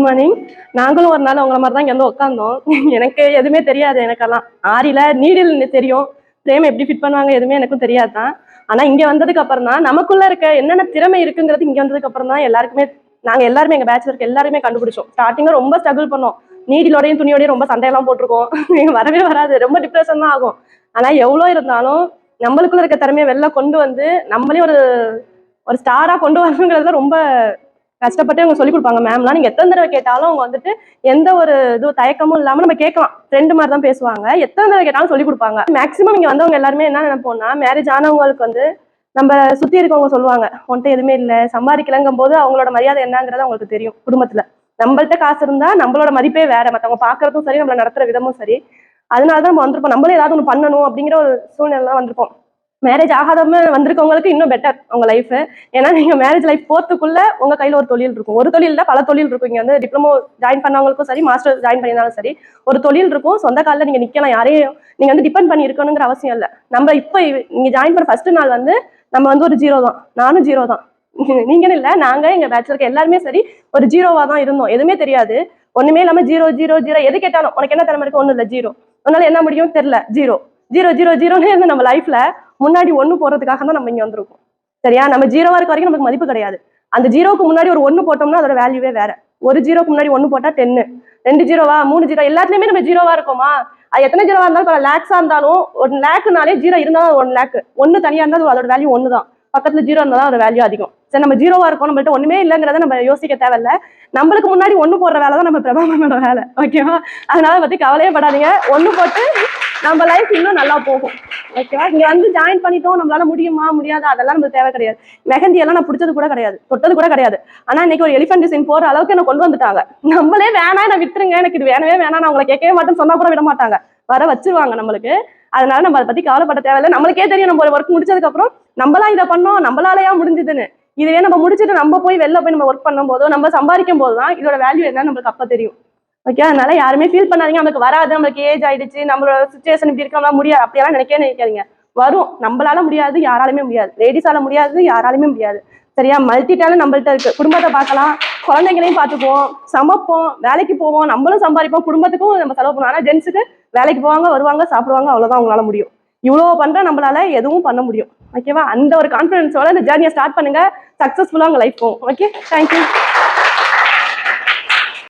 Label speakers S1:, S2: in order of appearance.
S1: Morning. நாங்களும் ஒரு நாள் உங்களை மாதிரி தான் இங்கே வந்து உட்காந்தோம். எனக்கு எதுவுமே தெரியாது. எனக்கெல்லாம் ஆரியில் நீடில் தெரியும், ஃப்ரேம் எப்படி ஃபிட் பண்ணுவாங்க எதுவுமே எனக்கும் தெரியாது தான். ஆனால் இங்கே வந்ததுக்கு அப்புறம் தான் நமக்குள்ள இருக்க என்னென்ன திறமை இருக்குங்கிறது இங்கே வந்ததுக்கு அப்புறம் தான் எல்லாருக்குமே, நாங்கள் எல்லாருமே எங்கள் பேட்ச்ல இருக்க எல்லாருமே கண்டுபிடிச்சோம். ஸ்டார்டிங்கில் ரொம்ப ஸ்ட்ரகிள் பண்ணோம், நீடிலோடையும் துணியோடையும் ரொம்ப சண்டையெல்லாம் போட்டிருக்கோம். வரவே வராது, ரொம்ப டிப்ரெஷன் தான் ஆகும். ஆனால் எவ்வளோ இருந்தாலும் நம்மளுக்குள்ள இருக்க திறமையை வெளில கொண்டு வந்து நம்மளே ஒரு ஒரு ஸ்டாராக கொண்டு வரணுங்கிறதுல ரொம்ப கஷ்டப்பட்டு அவங்க சொல்லி கொடுப்பாங்க. மேம்லாம் நீங்க எத்தனை தடவை கேட்டாலும் அவங்க வந்துட்டு எந்த ஒரு இது தயக்கமும் இல்லாம நம்ம கேட்கலாம், ஃப்ரெண்டு மாதிரி தான் பேசுவாங்க. எத்தனை தடவை கேட்டாலும் சொல்லி கொடுப்பாங்க. மேக்ஸிமம் இங்க வந்தவங்க எல்லாருமே என்ன நினைப்போம்னா, மேரேஜ் ஆனவங்களுக்கு வந்து நம்ம சுத்தி இருக்கவங்க சொல்லுவாங்க உன்ட்ட எதுவுமே இல்லை சம்பாதிக்கலங்கும் போது அவங்களோட மரியாதை என்னங்கிறது அவங்களுக்கு தெரியும். குடும்பத்துல நம்மள்ட்ட காசு இருந்தா நம்மளோட மதிப்பே வேற, மற்றவங்க பாக்குறதும் சரி, நம்மள நடத்துற விதமும் சரி. அதனாலதான் நம்ம வந்திருப்போம், நம்மளே ஏதாவது ஒன்று பண்ணணும் அப்படிங்கிற ஒரு சூழ்நிலை வந்திருப்போம். மேரேஜ் ஆகாதவங்க வந்திருக்கவங்களுக்கு இன்னும் பெட்டர் உங்க லைஃப். ஏன்னா நீங்க மேரேஜ் லைஃப் போறதுக்குள்ள உங்க கையில ஒரு தொழில் இருக்கும். ஒரு தொழில் பல தொழில் இருக்கும். இங்க வந்து டிப்ளமோ ஜாயின் பண்ணவங்களுக்கும் சரி, மாஸ்டர் ஜாயின் பண்ணியிருந்தாலும் சரி, ஒரு தொழில் இருக்கும். சொந்த காலில் நீங்க நிக்கலாம், யாரையும் நீங்க வந்து டிபெண்ட் பண்ணி இருக்கணுங்கிற அவசியம் இல்லை. நம்ம இப்போ நீங்க ஜாயின் பண்ண ஃபர்ஸ்ட் நாள் வந்து நம்ம வந்து ஒரு ஜீரோ தான், நானும் ஜீரோ தான். நீங்கன்னு இல்லை, நாங்க எங்க பேட்ச்ல இருக்க எல்லாருமே சரி ஒரு ஜீரோவா தான் இருந்தோம். எதுவுமே தெரியாது, ஒண்ணுமே இல்லாம ஜீரோ ஜீரோ ஜீரோ. எது கேட்டாலும் உனக்கு என்ன திறமை இருக்கு, ஒன்றும் இல்லை, ஜீரோ. உன்னால என்ன முடியும் தெரியல, ஜீரோ ஜீரோ ஜீரோ ஜீரோன்னு இருந்து நம்ம லைஃப்ல முன்னாடி ஒண்ணு போறதுக்காக தான் நம்ம இங்க வந்திருக்கோம். சரியா? நம்ம ஜீரோவா இருக்க வரைக்கும் நமக்கு மதிப்பு கிடையாது. அந்த ஜீரோக்கு முன்னாடி ஒரு ஒண்ணு போட்டோம்னா அதோட வேல்யூவே வேற. ஒரு ஜீரோக்கு முன்னாடி ஒண்ணு போட்டா 10, 2 ஜீரோவா 3 ஜீரோ, எல்லாத்துலயுமே நம்ம ஜீரோவா இருக்கோமா? அது எத்தனை ஜீரோவா இருந்தாலும் பல லேக்ஸா இருந்தாலும் 1 லேக்குனாலே ஜீரோ இருந்தாலும் 1 லேக், ஒண்ணு தனியா இருந்தாலும் அதோட வேல்யூ ஒண்ணு தான். பக்கத்துல ஜீரோ இருந்தா தான் அதோட வேல்யூ அதிகம். சரி, நம்ம ஜீரோவா இருக்கோம், நம்மள்ட்ட ஒண்ணுமே இல்லைங்கிறத நம்ம யோசிக்க தேவையில்ல. நம்மளுக்கு முன்னாடி ஒண்ணு போடுற வேலை தான் நம்ம பிரபாகரனோட வேலை. ஓகேவா? அதனால பத்தி கவலையே படாதீங்க. ஒண்ணு போட்டு நம்ம லைஃப் இன்னும் நல்லா போகும். ஓகேவா? இங்க வந்து ஜாயின் பண்ணிட்டோம், நம்மளால முடியுமா முடியாதா அதெல்லாம் நமக்கு தேவை கிடையாது. மெஹந்தி எல்லாம் நான் பிடிச்சது கூட கிடையாது, தொட்டது கூட கிடையாது. ஆனா இன்னைக்கு ஒரு எலிஃபென்ட் டிசைன் போற அளவுக்கு என்ன கொண்டு வந்துட்டாங்க. நம்மளே வேணா நான் விட்டுருங்க, எனக்கு இது வேணவே வேணாம், நான் உங்களை கேட்கவே மாட்டேன்னு சொன்னா கூட விட மாட்டாங்க, வர வச்சிருவாங்க நம்மளுக்கு. அதனால நம்ம அதை பத்தி கவலைப்பட தேவையில்லை. நம்மளுக்கே தெரியும் நம்ம ஒரு ஒர்க் முடிச்சதுக்கு அப்புறம் நம்மளா இதை பண்ணோம், நம்மளாலயா முடிஞ்சதுன்னு. இதுவே நம்ம முடிச்சுட்டு நம்ம போய் வெளில போய் நம்ம ஒர்க் பண்ணும் போதோ நம்ம சம்பாதிக்கும் போதுதான் இதோட வேல்யூ என்னன்னு நம்மளுக்கு அப்ப தெரியும். ஓகே? அதனால யாருமே ஃபீல் பண்ணாதீங்க நம்மளுக்கு வராது, நம்மளுக்கு ஏஜ் ஆயிடுச்சு, நம்மளோட சுச்சுவேஷன் இப்படி இருக்கா முடியாது அப்படியெல்லாம் நினைக்காதீங்க. வரும், நம்மளால முடியாது, யாராலுமே முடியாது. லேடிஸால முடியாது, யாராலுமே முடியாது. சரியா? மல்டி டேலண்ட் நம்மள்ட்ட இருக்கு. குடும்பத்தை பார்க்கலாம், குழந்தைங்களையும் பார்த்துக்குவோம், சமைப்போம், வேலைக்கு போவோம், நம்மளும் சம்பாதிப்போம், குடும்பத்துக்கும் நம்ம செலவு பண்ணுவோம். ஆனா ஜென்ஸுக்கு வேலைக்கு போவாங்க, வருவாங்க, சாப்பிடுவாங்க, அவ்வளவுதான் அவங்களால முடியும். இவ்வளோ பண்ற நம்மளால எதுவும் பண்ண முடியும். ஓகேவா? அந்த ஒரு கான்ஃபிடன்ஸோட இந்த ஜேர்னியை ஸ்டார்ட் பண்ணுங்க. சக்சஸ்ஃபுல்லா உங்க லைஃப் போகும். Okay, thank you.